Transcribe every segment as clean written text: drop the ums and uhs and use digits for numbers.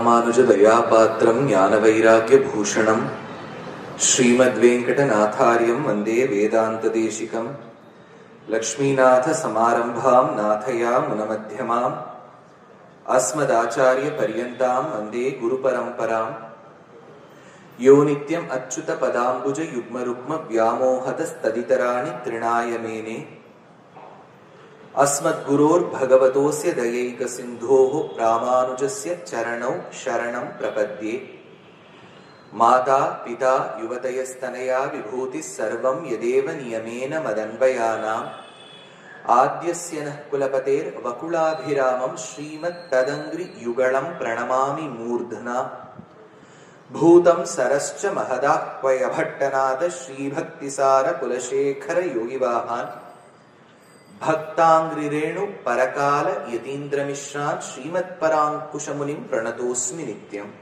ராமானுஜதயாபாத்திரம் ஞானவைராக்யபூஷணம் ஸ்ரீமத்வேங்கடநாதார்யம் வந்தே வேதாந்ததேசிகம் லக்ஷ்மீநாதசமாரம்பாம் நாதயாமுனமத்யமாம் அஸ்மதாச்சார்யபர்யந்தாம் வந்தே குருபரம்பராம். யோ நித்யம் அச்சுதபதாம்புஜ யுக்மருக்ம வியாமோஹதஸ்ததிதராணி த்ரிணாய மேனே अस्मद्गुरोर् भगवतोस्य दयैकसिन्धोः रामानुजस्य चरणौ शरणं प्रपद्ये. माता पिता युवतयस्तनया विभूतिः सर्वं यदेव नियमेन मदन्वयानाम्. आद्यस्य नः कुलपतेर्वकुलाभिरामं श्रीमत्तदङ्घ्रियुगलं प्रणमामि मूर्धना. भूतं सरश्च महदाह्वयभट्टनाथ श्रीभक्तिसार कुलशेखर योगिवाहान् भक्तांग्रिरेणु परकाल यतीन्द्रमिश्रान् श्रीमत्पराङ्कुशमुनिं प्रणतोऽस्मि नित्यम्.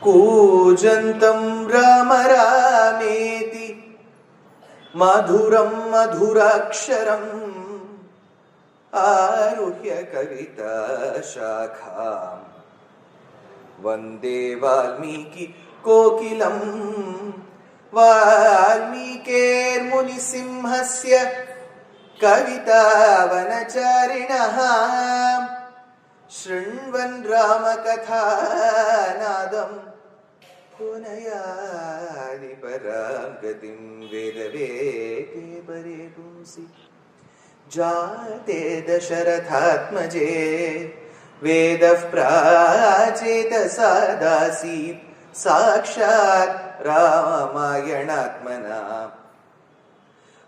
कूजन्तं राम रामेति मधुरं मधुराक्षरम् आरुह्य कविता शाखां वन्दे वाल्मीकि कोकिलम्. वाल्मीकेर्मुनिसिंहस्य कवितावनचारिणः शृण्वन् रामकथानादं पुनयादि परां गतिं वेदवेगे परे पुंसि जाते दशरथात्मजे वेदः प्राचेतसादासीत् साक्षात् रामायणात्मना.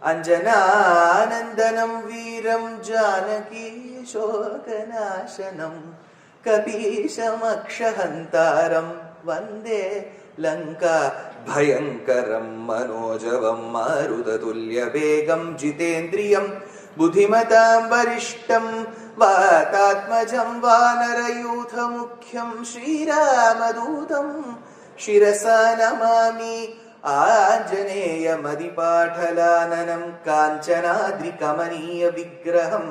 अंजनानन्दनं वीरं जानकी शोकनाशनं कपीशमक्षहन्तारं वन्दे लङ्का भयङ्करं मनोजवं मारुततुल्यवेगं जितेन्द्रियं बुद्धिमतां वरिष्ठं वातात्मजं वानरयूथमुख्यं श्रीरामदूतं शिरसा नमामि. आञ्जनेयमदिपाटलाननं काञ्चनाद्रिकमनीय विग्रहं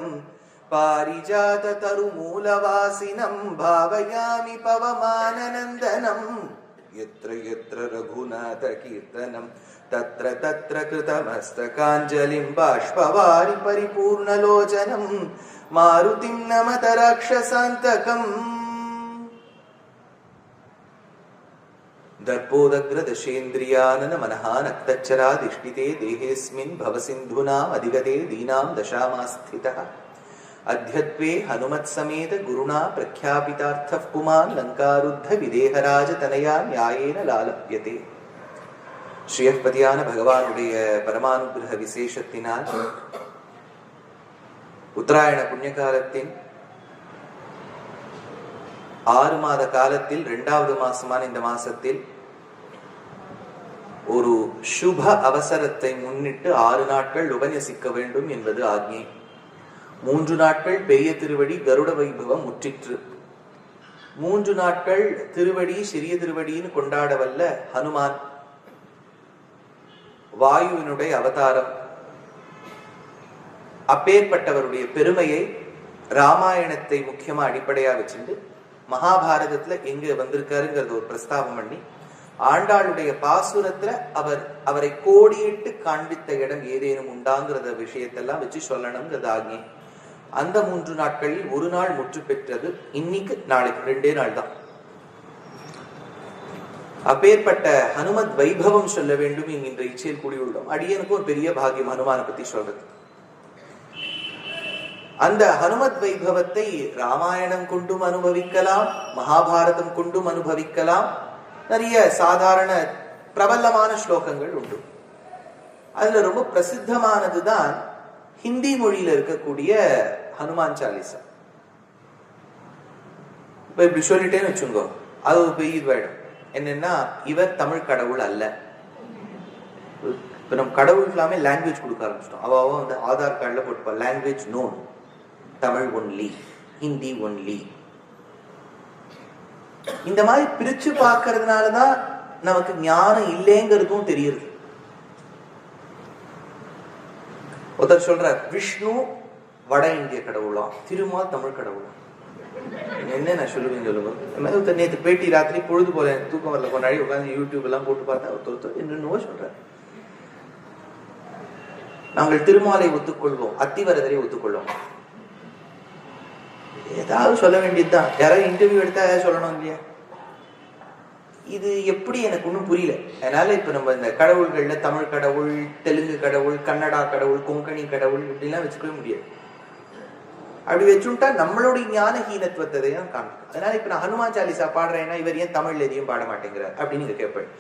पारिजाततरुमूलवासिनं भावयामि पवमाननन्दनं. यत्र यत्र रघुनाथकीर्तनं तत्र तत्र कृतमस्तकाञ्जलिं बाष्पवारि परिपूर्णलोचनं मारुतिं नमत राक्षसान्तकम्. दर्पोदग्रदशेन्द्रियानन मनहानक्तच्चरादिष्टिते देहेऽस्मिन् भवसिन्धूनाम् अधिगते दीनां दशामास्थितः. अद्यत्वे हनुमत्समेत गुरुणा प्रख्यापितार्थः पुमान् लङ्कारुद्ध विदेहराजतनया न्यायेन लालप्यते. ஸ்ரீயப்பதியான பகவானுடைய பரமானுகிரக விசேஷத்தினால் உத்தராயண புண்ணிய காலத்தின் 6 மாத காலத்தில் 2வது மாசமான இந்த மாசத்தில் ஒரு சுப அவசரத்தை முன்னிட்டு 6 நாட்கள் உபன்யசிக்க வேண்டும் என்பது ஆக்ஞை. 3 நாட்கள் பெரிய திருவடி கருட வைபவம் முற்றிற்று. 3 நாட்கள் திருவடி சிறிய திருவடின்னு கொண்டாடவல்ல ஹனுமான் வாயுவினுடைய அவதாரம். அப்பேற்பட்டவருடைய பெருமையை ராமாயணத்தை முக்கியமா அடிப்படையா வச்சுட்டு மகாபாரதத்துல எங்க வந்திருக்காருங்கிறத ஒரு பிரஸ்தாபம் பண்ணி ஆண்டாளுடைய பாசுரத்துல அவரை கோடியிட்டு காண்பித்த இடம் ஏதேனும் உண்டாங்கிறத விஷயத்தெல்லாம் வச்சு சொல்லணுங்கிறது ஆகிய அந்த 3 நாட்களில் ஒரு நாள் முற்று பெற்றது. இன்னைக்கு நாளைக்கு 2 நாள் தான். அப்பேற்பட்ட ஹனுமத் வைபவம் சொல்ல வேண்டும் என்கின்ற இச்சையில் கூடியுள்ளோம். அடியனுக்கு ஒரு பெரிய பாகியம் ஹனுமான பத்தி சொல்றது. அந்த ஹனுமத் வைபவத்தை ராமாயணம் கொண்டும் அனுபவிக்கலாம், மகாபாரதம் கொண்டும் அனுபவிக்கலாம். நிறைய சாதாரண பிரபலமான ஸ்லோகங்கள் உண்டு. அதுல ரொம்ப பிரசித்தமானதுதான் ஹிந்தி மொழியில இருக்கக்கூடிய ஹனுமான் சாலிசா. இப்ப இப்படி சொல்லிட்டேன்னு வச்சுங்கோ, அது ஒரு பெரிய இதுவாயிடும். என்னன்னா, இவர் தமிழ் கடவுள் அல்ல. இப்ப நம்ம கடவுள் எல்லாமே லாங்குவேஜ் கொடுக்க ஆரம்பிச்சிட்டோம். அவ வந்து ஆதார் கார்டுல போட்டுப்பா language known, Tamil only, Hindi only. இந்த மாதிரி பிரிச்சு பார்க்கறதுனாலதான் நமக்கு ஞானம் இல்லைங்கிறதும் தெரியுது. ஒருத்தர் சொல்ற விஷ்ணு வட இந்திய கடவுளாம், திருமால் தமிழ் கடவுளாம். என்ன நான் சொல்லுவேன் சொல்லுங்க. நேற்று பேட்டி ராத்திரி பொழுது போல தூக்கம் வரல கொண்டாடி உட்காந்து யூடியூப் எல்லாம் போட்டு பார்த்தா ஒருத்தர் என்னென்னவோ சொல்றாரு. நாங்கள் திருமாலை ஒத்துக்கொள்வோம், அத்திவரதரை ஒத்துக்கொள்வோம். ஏதாவது சொல்ல வேண்டியதுதான். யாராவது இன்டர்வியூ எடுத்தா ஏதாவது சொல்லணும் இல்லையா? இது எப்படி எனக்கு ஒன்றும் புரியல. அதனால இப்ப நம்ம இந்த கடவுள்கள்ல தமிழ் கடவுள், தெலுங்கு கடவுள், கன்னடா கடவுள், கொங்கணி கடவுள் இப்படிலாம் வச்சுக்கவே முடியாது. அப்படி வச்சுட்டா நம்மளுடைய ஞான ஹீனத்துவத்தை தான் காணும். அதனால இப்ப நான் ஹனுமான் சாலிசா பாடுறேன்னா இவர் ஏன் தமிழ்ல எதையும் பாட மாட்டேங்கிறார் அப்படின்னு நீங்க கேட்பேன்.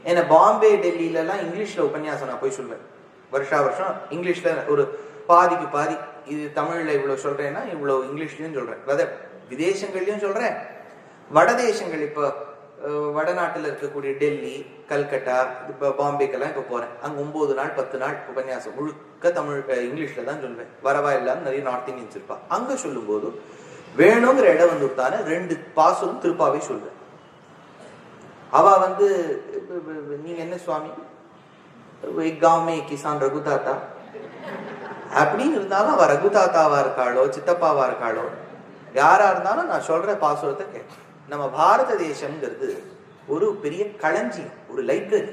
ஏன்னா பாம்பே டெல்லியில எல்லாம் இங்கிலீஷ்ல உபன்யாசம் நான் போய் சொல்வேன். வருஷம் இங்கிலீஷ்ல ஒரு பாதிக்கு பாதி. இது தமிழ்ல இவ்வளவு சொல்றேன்னா இவ்வளவு இங்கிலீஷ்லயும் சொல்றேன், விதேசங்கள்லயும் சொல்றேன். வடதேசங்கள் இப்ப வடநாட்டுல இருக்கக்கூடிய டெல்லி, கல்கட்டா, இப்ப பாம்பேக்கெல்லாம் இப்ப போறேன். அங்க 9 நாள் 10 நாள் உபன்யாசம் முழுக்க தமிழ் இங்கிலீஷ்ல தான் சொல்வேன். வரவா இல்லாம நிறைய நார்த் இந்தியன்ஸ் இருப்பா. அங்க சொல்லும் போது வேணுங்கிற இடம் வந்து விட்டான 2 பாசுரம் திருப்பாவே சொல்வேன். அவ நீங்க என்ன சுவாமி காமே கிசான் ரகுதாத்தா அப்படின்னு இருந்தாலும் அவ ரகுதாத்தாவா இருக்காளோ சித்தப்பாவா இருக்காளோ யாரா இருந்தாலும் நான் சொல்ற பாசுரத்தை கேட்க. நம்ம பாரத தேசம்ங்கிறது ஒரு பெரிய களஞ்சியம், ஒரு லைப்ரரி.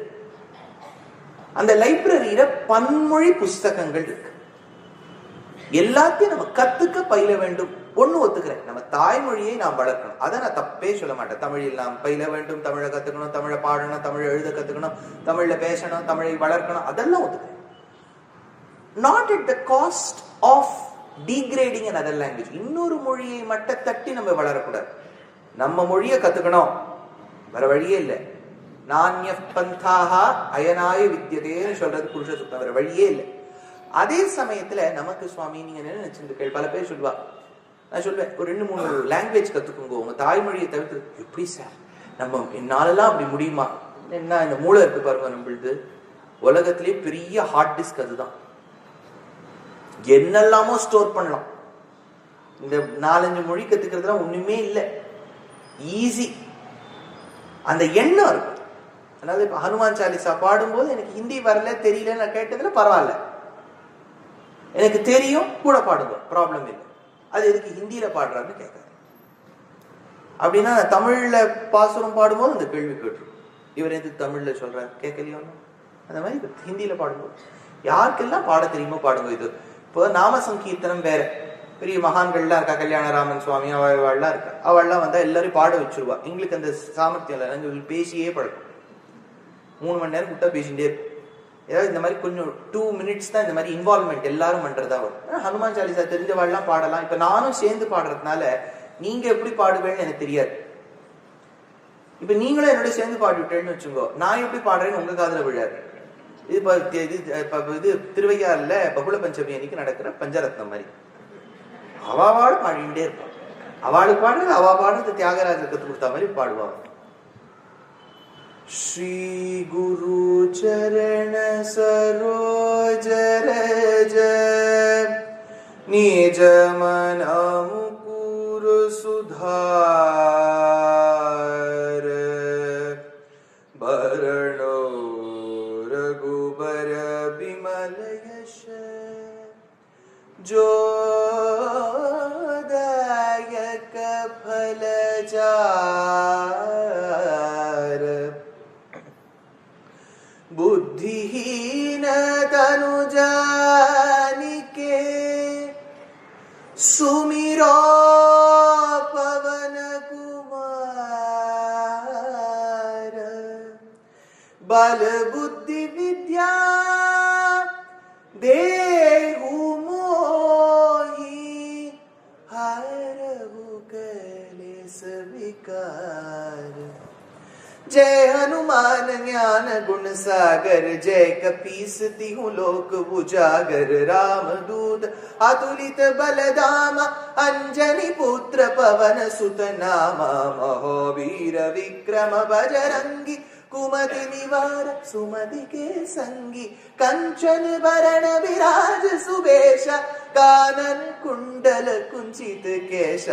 அந்த லைப்ரரியில பன்மொழி புஸ்தகங்கள் இருக்கு. எல்லாத்தையும் நம்ம கத்துக்க பயில வேண்டும். ஒண்ணு ஒத்துக்கிறேன், நம்ம தாய்மொழியை நாம் வளர்க்கணும். அதை நான் தப்பே சொல்ல மாட்டேன். தமிழில் நாம் பயில வேண்டும், தமிழை கத்துக்கணும், தமிழை பாடணும், தமிழை எழுத கத்துக்கணும், தமிழ்ல பேசணும், தமிழை வளர்க்கணும், அதெல்லாம் ஒத்துக்கிறேன். Not at the cost of degrading another language. இன்னொரு மொழியை மட்டும் தட்டி நம்ம வளரக்கூடாது. நம்ம மொழியை கத்துக்கணும், வேற வழியே இல்லை. நான்ய பந்தாக அயனாய வித்தியதேன்னு சொல்றது புருஷ சுத்தம், வேற வழியே இல்லை. அதே சமயத்துல நமக்கு சுவாமி நீங்க என்ன நினைச்சிருக்கீங்க, பல பேர் சொல்லுவா, நான் சொல்வேன் ஒரு 2-3 லாங்குவேஜ் கத்துக்குங்க, உங்க தாய்மொழியை தவிர்த்து. எப்படி சார் நம்ம என்னாலலாம் அப்படி முடியுமா? என்ன இந்த மூளை இருக்கு பாருங்க நம்மளுது, உலகத்திலேயே பெரிய ஹார்ட் டிஸ்க் அதுதான். என்னெல்லாமோ ஸ்டோர் பண்ணலாம். இந்த 4-5 மொழி கத்துக்கிறதுலாம் ஒண்ணுமே இல்லை, ஈஸி. அந்த எண்ணம் இருக்கு. அதனால இப்ப ஹனுமான் சாலிசா பாடும்போது எனக்கு ஹிந்தி வரல தெரியல நான் கேட்டதுல பரவாயில்ல, எனக்கு தெரியும் கூட பாடுங்க, ப்ராப்ளம் இல்லை. அது எதுக்கு ஹிந்தியில பாடுறாருன்னு கேட்காது. அப்படின்னா தமிழ்ல பாசுரம் பாடும்போது அந்த கேள்வி கேட்டுரும், இவர் எதுக்கு தமிழ்ல சொல்றாரு கேட்கலையோ. அந்த மாதிரி ஹிந்தியில பாடும்போது யாருக்கெல்லாம் பாட தெரியுமோ பாடுங்க. இது இப்போ நாம சங்கீர்த்தனம் வேற, பெரிய மகான்கள்லாம் இருக்கா, கல்யாணராமன் சுவாமி அவள்லாம் இருக்கா, அவள்லாம் வந்தா எல்லாரும் பாட வச்சிருவா. எங்களுக்கு அந்த சாமர்த்தியம் இல்லை, பேசியே பழக்கம். 3 மணி நேரம் கூட்டா பேசிட்டே இருக்கும். ஏதாவது இந்த மாதிரி கொஞ்சம் 2 minutes தான் இந்த மாதிரி இன்வால்வ்மெண்ட் எல்லாரும் பண்றதா வரும். ஹனுமான் சாலிசா தெரிஞ்சவாள்லாம் பாடலாம். இப்ப நானும் சேர்ந்து பாடுறதுனால நீங்க எப்படி பாடுவேன்னு எனக்கு தெரியாது. இப்ப நீங்களும் என்னோட சேர்ந்து பாடிவிட்டேன்னு வச்சுக்கோ, நான் எப்படி பாடுறேன்னு உங்க காதுல விழாது. இது திருவையாறுல பகுள பஞ்சமி அன்னைக்கு நடக்கிற பஞ்சரத்னம் மாதிரி அவாவாடு பாடிட்டே இருப்பான். அவளுக்கு பாடுறது அவ பாடுறது தியாகராஜர் கத்து கொடுத்த மாதிரி பாடுவாங்க. ஸ்ரீ குரு சரண சரோஜ ரஜ நிஜ மன முகுர் சுதார பரணோ ரகுபர விமல யஷ जो दायक फल जार बुद्धिहीन तनु जानिके सुमिरो पवन कुमार बल बुद्धि विद्या देहु जय हनुमान ज्ञान गुण सागर जय कपीस तिहु लोक उजागर राम दूत अतुलित बलधामा अंजनी पुत्र पवन सुत नामा महावीर विक्रम बजरंगी कुमति निवार सुमति के संगी कंचन वरण विराज सुबेश कानन कुंडल कुंचित केश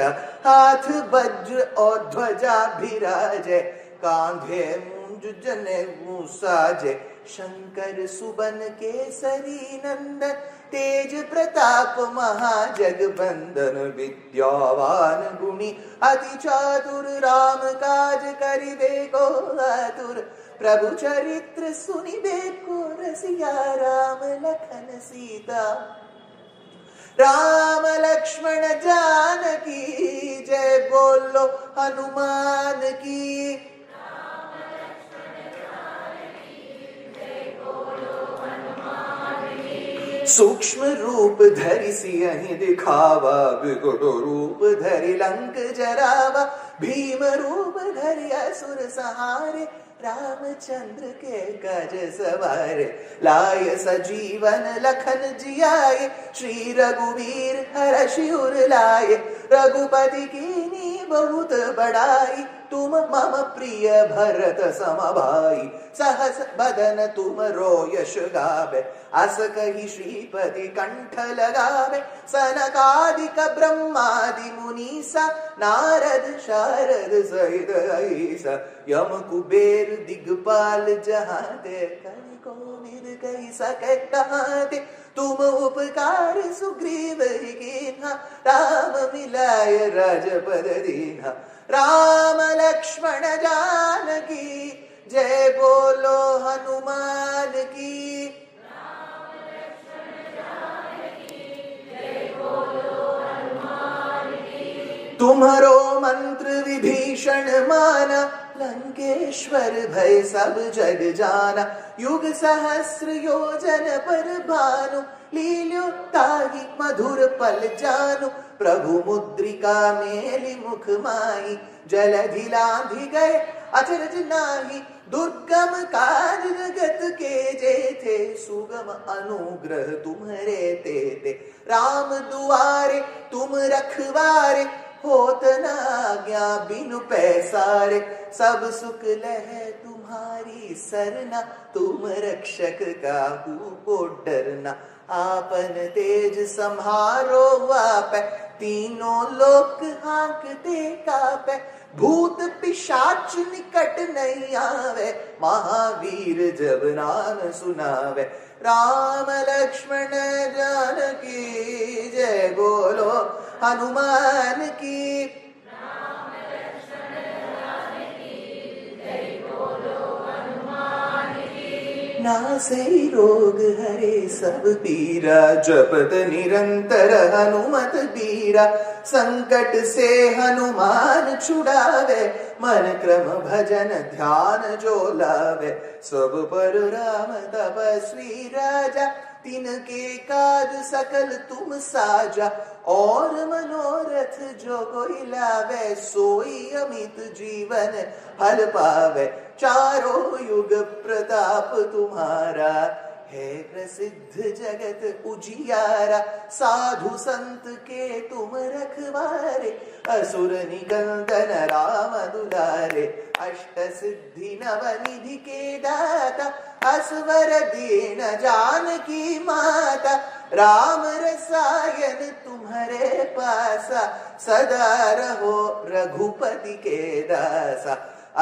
हाथ वज्र और ध्वजा विराजे कांधे मुंज जने मुसाजे शंकर सुबन केसरी नंदन तेज प्रताप महाजगबंदन विद्यावान गुणी अति चातुर राम काज करिबे को आतुर प्रभु चरित्र सुनिबे को रसिया राम लखन सीता राम लक्ष्मण जानकी जय बोलो हनुमान की सूक्ष्म रूप धरि सियहि दिखावा विकट रूप धरि लंक जरावा भीम रूप धरि असुर संहारे रामचंद्र के काज सवारे लाय सजीवन लखन जियाए श्री रघुवीर हर्षि उर लाए रघुपति कीनी बहुत बड़ाई तुम मम प्रिय भरत सम भाई सहस बदन तुम रोयश गावे अस कहि श्रीपति कंठ लगावे सनकादिक ब्रह्मादि मुनीसा नारद शारद सहित ऐसा यम कुबेर दिगपाल जहाते कवि कोविद कहि सके कहाते तुम उपकार सुग्रीव कीन्हा राम मिलाय राजपद दीन्हा राम लक्ष्मण जानकी जय बोलो हनुमान की तुम्हारो मंत्र विभीषण माना लंकेश्वर भय सब जग जाना युग सहस्र योजन पर भानु लील्यो ताहि मधुर पल जानु प्रभु मुद्रिका मेलि मुख माही जलधि लांघि गए अचरज नाही दुर्गम काज जगत के जेथे सुगम अनुग्रह तुम्हारे तेते राम दुआरे तुम रखवारे होत न आज्ञा बिनु पैसारे सब सुख लह तुम्हारी सरना तुम रक्षक काहू को डरना आपन तेज सम्हारो वापै तीनों लोक हांकते कापै भूत पिशाच निकट नहीं आवे महावीर जब नाम सुनावे राम लक्ष्मण जानकी जय बोलो हनुमान की नासे रोग हरे सब पीरा जपत निरंतर हनुमत बीरा संकट से हनुमान छुड़ावे मन क्रम भजन ध्यान जो लावे सब पर राम तपस्वी राजा तिनके काज सकल तुम साजा और मनोरथ जो कोई लावे सोई अमित जीवन फल पावे चारों युग प्रताप तुम्हारा है प्रसिद्ध जगत उजियारा साधु संत के तुम रखवारे असुर निकंदन राम दुलारे अष्ट सिद्धि नव निधि के दाता असवर दीन जानकी माता राम रसायन तुम्हारे पासा सदा रहो रघुपति के दासा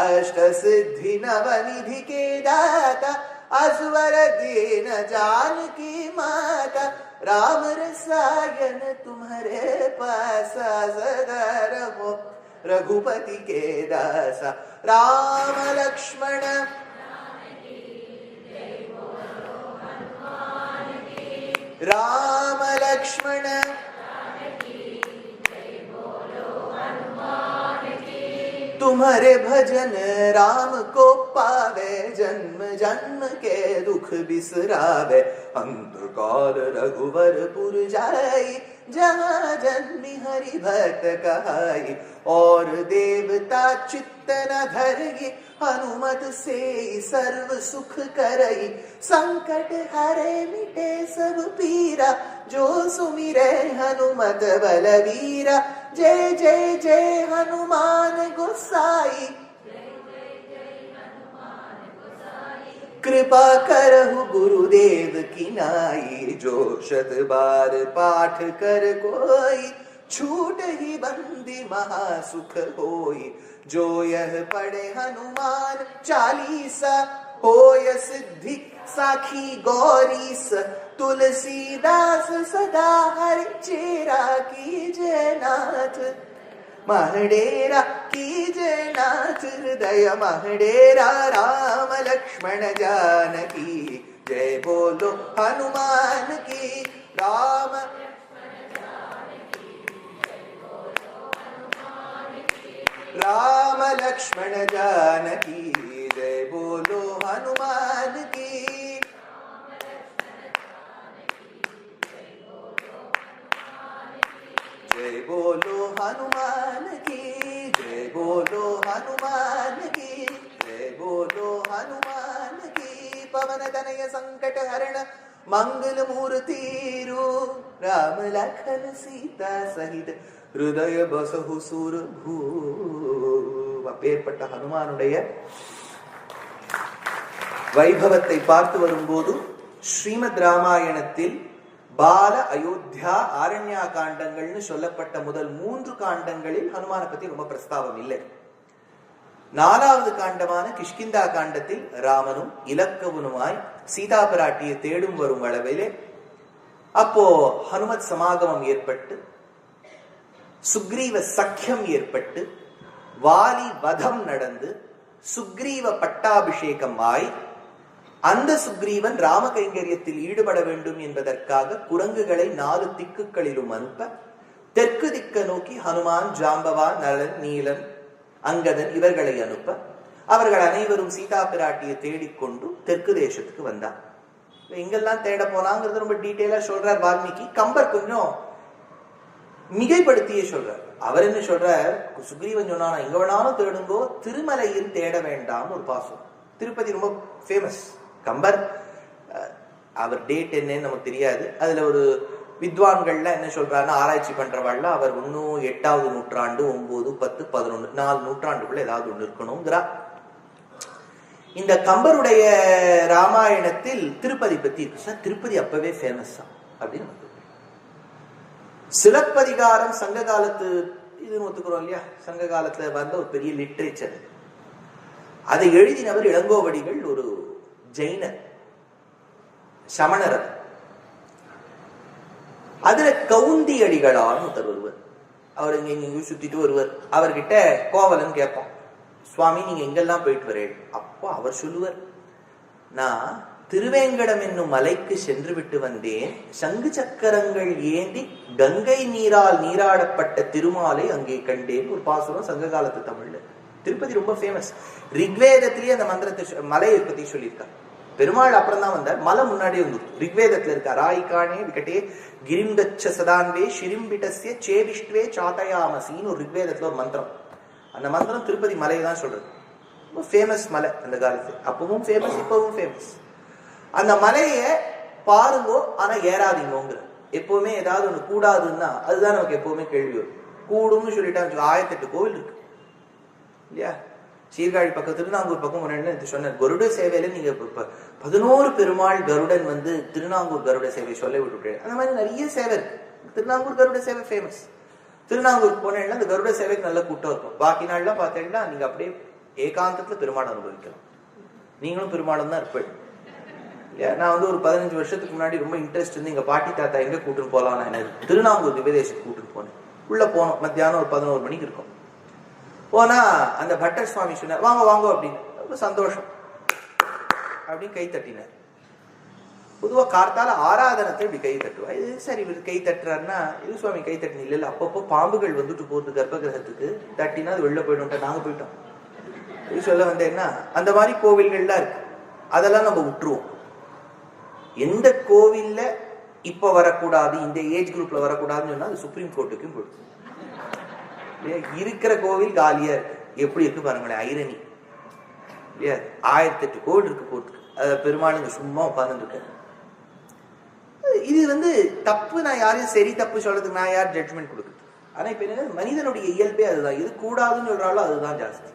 अष्ट सिद्धि नव निधि के दाता असवर दीन जानकी माता राम रसायन तुम्हारे पासा सदा रहो रघुपति के दासा राम लक्ष्मण राम लक्ष्मण तुम्हारे भजन राम को पावे जन्म जन्म के दुख बिसरावे अंतकाल रघुवरपुर जाई जहाँ जन्मी हरि भक्त कहाई और देवता चित्त न धरई हनुमत से सर्व सुख करई संकट हरे मिटे सब पीरा जो सुमिरे हनुमत बलवीरा जय जय जय हनुमान गोसाई कृपा करहु गुरुदेव की नाई जो शत बार पाठ कर कोई छूट ही बंदी महासुख होई जो यह पढ़े हनुमान चालीसा होय सिद्धि साखी गौरीस तुलसीदास सदा हरि चेरा कीजय नाथ, महडेरा कीजय नाथ हृदय महडेरा, राम लक्ष्मण जानकी जय बोलो हनुमान की, राम राम लक्ष्मण जानकी जय बोलो हनुमान की, जय बोलो हनुमान की, जय बोलो हनुमान की, जय बोलो हनुमान की। पवन तनय संकट हरण मंगल मूर्ति रू, राम लखन सीता सहित हृदय बसहु सुर भू. அப்பேற்பட்ட ஹனுமானுடைய வைபவத்தை பார்த்து வரும்போது ஸ்ரீமத் ராமாயணத்தில் பால, அயோத்தியா, ஆரண்யா காண்டங்கள்னு சொல்லப்பட்ட முதல் 3 காண்டங்களில் ஹனுமான பத்தி ரொம்ப பிரஸ்தாபம் இல்லை. 4வது காண்டமான கிஷ்கிந்தா காண்டத்தில் ராமனும் இலக்கவனுமாய் சீதா பிராட்டியை தேடும் வரும் அளவிலே அப்போ ஹனுமத் சமாகமம் ஏற்பட்டு, சுக்ரீவ சக்கியம் ஏற்பட்டு, வாலி வதம் நடந்து, சுக்ரீவ பட்டாபிஷேகம் ஆய், அந்த சுக்ரீவன் ராம கைங்கரியத்தில் ஈடுபட வேண்டும் என்பதற்காக குரங்குகளை 4 திக்குகளிலும் அனுப்ப, தெற்கு திக்க நோக்கி ஹனுமான், ஜாம்பவான், நலன், நீலன், அங்கதன் இவர்களை அனுப்ப, அவர்கள் அனைவரும் சீதா பிராட்டியை தேடிக்கொண்டு தெற்கு தேசத்துக்கு வந்தார். எங்கெல்லாம் தேட போனாங்கிறது ரொம்ப டீட்டெயிலா சொல்றார் வால்மீகி. கம்பர் கொஞ்சம் மிகைப்படுத்தியே சொல்றார். அவர் என்ன சொல்றார், சுக்ரீவன் சொன்னா எங்க வேணாலும் தேடுங்கோ, திருமலையில் தேட வேண்டாம் ஒரு பாசம். திருப்பதி ரொம்ப ஃபேமஸ். கம்பர் அவர் டேட் என்னன்னு நமக்கு தெரியாது. அதுல ஒரு வித்வான்கள்லாம் என்ன சொல்றாருன்னா, ஆராய்ச்சி பண்றவாள்ல அவர் இன்னும் 8வது நூற்றாண்டு, 9, 10, 11 4 நூற்றாண்டுக்குள்ள ஏதாவது ஒண்ணு இருக்கணும்ங்கிறா. இந்த கம்பருடைய ராமாயணத்தில் திருப்பதி பத்தி இருக்கு சார். திருப்பதி அப்பவே ஃபேமஸ் அப்படின்னு சிலப்பதிகாரம் சங்க காலத்து இதுன்னு ஒத்துக்கிறோம் இல்லையா, சங்க காலத்துல வந்த ஒரு பெரிய லிட்ரேச்சர். அதை எழுதினவர் இளங்கோவடிகள், ஒரு ஜெயினர் சமணர். அதுல கவுந்தி அடிகளான்னு ஒருத்தர் வருவர். அவர் இங்க சுத்திட்டு வருவர். அவர்கிட்ட கோவலன் கேட்பான், சுவாமி நீங்க எங்கெல்லாம் போயிட்டு வரேன்? அப்போ அவர் சொல்லுவர், நான் திருவேங்கடம் என்னும் மலைக்கு சென்று விட்டு வந்தேன். சங்கு சக்கரங்கள் ஏந்தி கங்கை நீரால் நீராடப்பட்ட திருமாலை அங்கே கண்டேன். ஒரு பாசுரம் சங்க காலத்து தமிழ்ல. திருப்பதி ரொம்ப ஃபேமஸ். ரிக்வேதத்திலேயே அந்த மந்திரத்தை மலையை பத்தி சொல்லியிருக்கார். பெருமாள் அப்புறம் தான் வந்தார், மலை முன்னாடியே வந்து ரிக்வேதத்துல இருக்க ராயிகானே விகட்டே கிரிங்கச்ச சதான்வே ஷிரிம்பிட்டஸ்ய சேவிஷ்டுவே சாத்தயாமசின்னு ஒரு ரிக்வேதத்துல ஒரு மந்திரம். அந்த மந்திரம் திருப்பதி மலையை தான் சொல்றது. ரொம்ப ஃபேமஸ் மலை அந்த காலத்துல. அப்பவும் ஃபேமஸ், இப்பவும் ஃபேமஸ். அந்த மலைய பாருங்கோ, ஆனா ஏறாதீங்கோங்கிற. எப்பவுமே ஏதாவது ஒண்ணு கூடாதுன்னா அதுதான் நமக்கு எப்பவுமே கேள்வி வரும். கூடும்னு சொல்லிட்டா 1008 கோவில் இருக்கு இல்லையா? சீர்காழி பக்கம், திருநாங்கூர் பக்கம் சொன்ன கருட சேவையில நீங்க 11 பெருமாள் கருடன் வந்து திருநாங்கூர் கருட சேவை சொல்ல விட்டு, அந்த மாதிரி நிறைய சேவை இருக்கு. திருநாங்கூர் கருட சேவை ஃபேமஸ். திருநாங்கூர் போனேன்னா அந்த கருட சேவைக்கு நல்ல கூட்டம் இருக்கும். பாக்கி நாள்லாம் பார்த்தீங்கன்னா நீங்க அப்படியே ஏகாந்தத்துல பெருமாள் அனுபவிக்கலாம். நீங்களும் பெருமாளும் தான் இருப்பேன். நான் வந்து ஒரு 15 வருஷத்துக்கு முன்னாடி ரொம்ப இன்ட்ரெஸ்ட் இருந்து எங்க பாட்டி தாத்தா எங்க கூட்டுன்னு போலாம், எனக்கு திருநாங்கூர் திவ்யதேசத்துக்கு கூட்டுன்னு போனேன். உள்ள போனோம், மத்தியானம் ஒரு 11 மணிக்கு இருக்கும். போனா அந்த பட்டர் சுவாமி சொன்னார், வாங்க வாங்க அப்படின்னு. ரொம்ப சந்தோஷம் அப்படின்னு கை தட்டினார். பொதுவா கார்த்தால ஆராதனத்தை இப்படி கை தட்டுவா. இது சரி, இவர் கை தட்டுறாருன்னா இது சுவாமி கை தட்டின இல்ல, அப்பப்போ பாம்புகள் வந்துட்டு போகுது கர்ப்ப கிரகத்துக்கு, தட்டினா அது வெளில போயிடும். நாங்க போயிட்டோம். இது சொல்ல வந்தேன்னா அந்த மாதிரி கோவில்கள்லாம் இருக்கு, அதெல்லாம் நம்ம விட்டுருவோம். எந்த கோவில்ல இப்ப வரக்கூடாது, இந்த ஏஜ் குரூப்ல வரக்கூடாதுன்னு சொன்னா அது சுப்ரீம் கோர்ட்டுக்கும் போயிடும். இருக்கிற கோவில் காலியா இருக்கு. எப்படி இருக்கு பாருங்களேன், ஐரணி இல்லையா? 1008 கோவில் இருக்கு போறதுக்கு. அத பெருமாளுங்க சும்மா உட்கார்ந்து இருக்க. இது வந்து தப்பு. நான் யாரையும் சரி தப்பு சொல்றதுக்கு நான் யார் ஜட்ஜ்மெண்ட் கொடுக்குறது? ஆனா இப்ப என்ன, மனிதனுடைய இயல்பே அதுதான். இது கூடாதுன்னு சொல்றாலும் அதுதான் ஜாஸ்தி.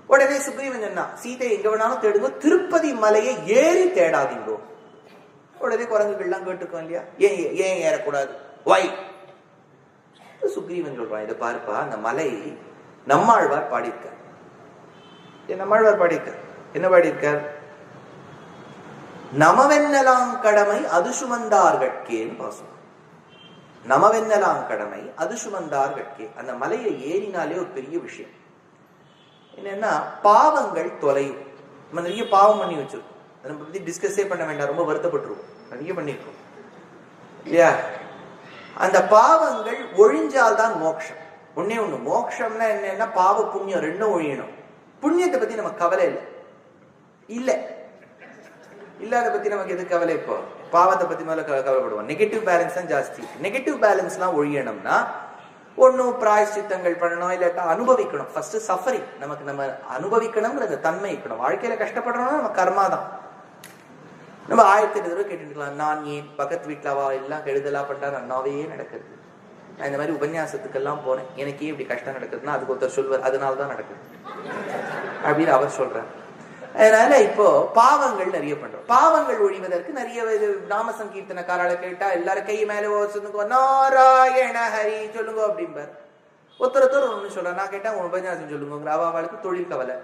உடனே சுக்ரீவன் சொன்னா, சீதை எங்க வேணாலும் தேடுங்க, திருப்பதி மலையை ஏறி தேடாதீங்கோ. உடனே குரங்குகள்லாம் கேட்டுக்கோம் இல்லையா, ஏன் ஏன் ஏறக்கூடாது, வை? சுக்ரீவன் சொல்றான், இதை பாருப்பா, அந்த மலை நம்மாழ்வார் பாடியிருக்கார். நம்மாழ்வார் பாடியிருக்கார். என்ன பாடியிருக்கார்? நமவென்னலாம் கடமை அது சுமந்தார்கட்கேன்னு பாசம். நமவென்னலாம் கடமை அது சுமந்தார்கட்கே. அந்த மலையை ஏறினாலே ஒரு பெரிய விஷயம் என்னன்னா, பாவங்கள் தொலையும். நம்ம நிறைய பாவம் பண்ணி வச்சிருக்கோம், அதை பத்தி டிஸ்கஸே பண்ண வேண்டாம், ரொம்ப வருத்தப்பட்டிருக்கோம், நிறைய பண்ணிருக்கோம் இல்லையா? அந்த பாவங்கள் ஒழிஞ்சால்தான் மோட்சம். ஒன்னே ஒண்ணு, மோட்சம்னா என்னன்னா பாவ புண்ணியம் ரெண்டும் ஒழியணும். புண்ணியத்தை பத்தி நமக்கு கவலை இல்ல இல்லாத பத்தி நமக்கு எது கவலை? இப்போ பாவத்தை பத்தி மேல கவலைப்படுவோம். நெகட்டிவ் பேலன்ஸ் தான் ஜாஸ்தி. நெகட்டிவ் பேலன்ஸ் எல்லாம் ஒழியணும்னா ஒன்னும் பிராயஷ்சித்தங்கள் பண்ணணும், இல்லாட்டா அனுபவிக்கணும். ஃபர்ஸ்ட் சஃபரிங் நமக்கு நம்ம அனுபவிக்கணுங்கிற அந்த தன்மை இருக்கணும். வாழ்க்கையில கஷ்டப்படுறோம்னா நம்ம கர்மா தான். நம்ம 1008 தடவை கேட்டுக்கலாம், நான் ஏன் பக்கத்து வீட்டுலவா எல்லாம் கெடுதலா பண்றா நன்னாவே நடக்குது. நான் இந்த மாதிரி உபன்யாசத்துக்கெல்லாம் போனேன், எனக்கு ஏன் இப்படி கஷ்டம் நடக்குதுன்னா அதுக்கு ஒருத்தர் சொல்வார், அதனாலதான் நடக்குது அப்படின்னு அவர் சொல்றார். அதனால இப்போ பாவங்கள் நிறைய பண்றோம். பாவங்கள் ஒழிவதற்கு நிறைய நாம சங்கீர்த்தனக்காரால கேட்டா எல்லாரும் கை மேல சொல்லுங்க, நாராயண ஹரி சொல்லுங்க அப்படிம்பார். ஒருத்தர் ஒண்ணு சொல்ற, நான் கேட்டா உபன்யாசம் சொல்லுங்க, அவளுக்கு தொழில் கவலை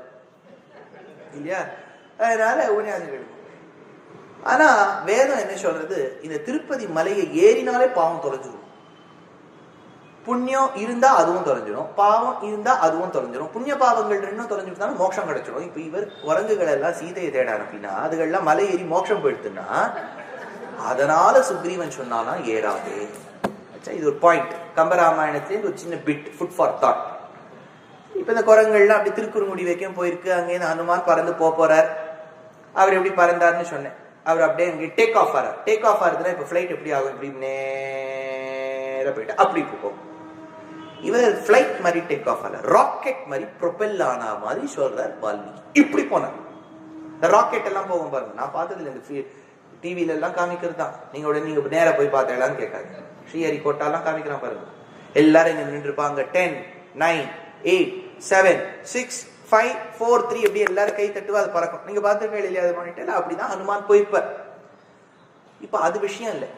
இல்லையா? அதனால உபன்யாசம் கேளுங்க. ஆனா வேதம் என்ன சொல்றது, இந்த திருப்பதி மலையை ஏறினாலே பாவம் தொலைஞ்சிடும். புண்ணியம் இருந்தா அதுவும் தொலைஞ்சிடும், பாவம் இருந்தா அதுவும் தொலைஞ்சிடும். புண்ணிய பாவங்கள் ரெண்டும் தொலைஞ்சிருந்தாலும் மோட்சம் கிடைச்சிடும். இப்ப இவர் குரங்குகள் எல்லாம் சீதையை தேட அனுப்பினா அதுகள்லாம் மலை ஏறி மோட்சம் போயிடுத்துன்னா அதனால சுக்ரீவன் சொன்னானா ஏறாதே. இது ஒரு பாயிண்ட். கம்பராமாயணத்திலேருந்து ஒரு சின்ன பிட், ஃபுட் ஃபார் தாட். இப்ப இந்த குரங்குகள்லாம் அப்படி திருக்குறுங்குடி வைக்கும் போயிருக்கு. அங்கேருந்து ஹனுமான் பறந்து போறார். அவர் எப்படி பறந்தாருன்னு சொன்னேன். அவர் அப்படியே அங்கே டேக் ஆஃப் ஆறார். டேக் ஆஃப் ஆகுதுன்னா இப்ப பிளைட் எப்படி ஆகும், இப்படி நேர போயிட்டு அப்படி போகும். இவர் பிளைட் மாதிரி டேக் ஆஃப் ஆல, ராக்கெட் மாதிரி ப்ரொபெல் ஆனா மாதிரி சொல்றார் வால்மீகி. இப்படி போனார். ராக்கெட் எல்லாம் போகும் பாருங்க, நான் பார்த்ததுல இந்த டிவில எல்லாம் காமிக்கிறது தான். நீங்க நேர போய் பார்த்தேலான்னு கேட்காது. ஸ்ரீஹரிகோட்டாலாம் காமிக்கிறான் பாருங்க. எல்லாரும் இங்க நின்று இருப்பாங்க. 10, 9, 8, 7, 6, 5, 4, 3 எப்படி எல்லாரும் கை தட்டுவா அது பறக்கும். நீங்க பார்த்துருக்கீங்க இல்லையா? அது பண்ணிட்டு அப்படிதான் ஹனுமான் போயிருப்பார். இப்ப அது விஷயம் இல்லை.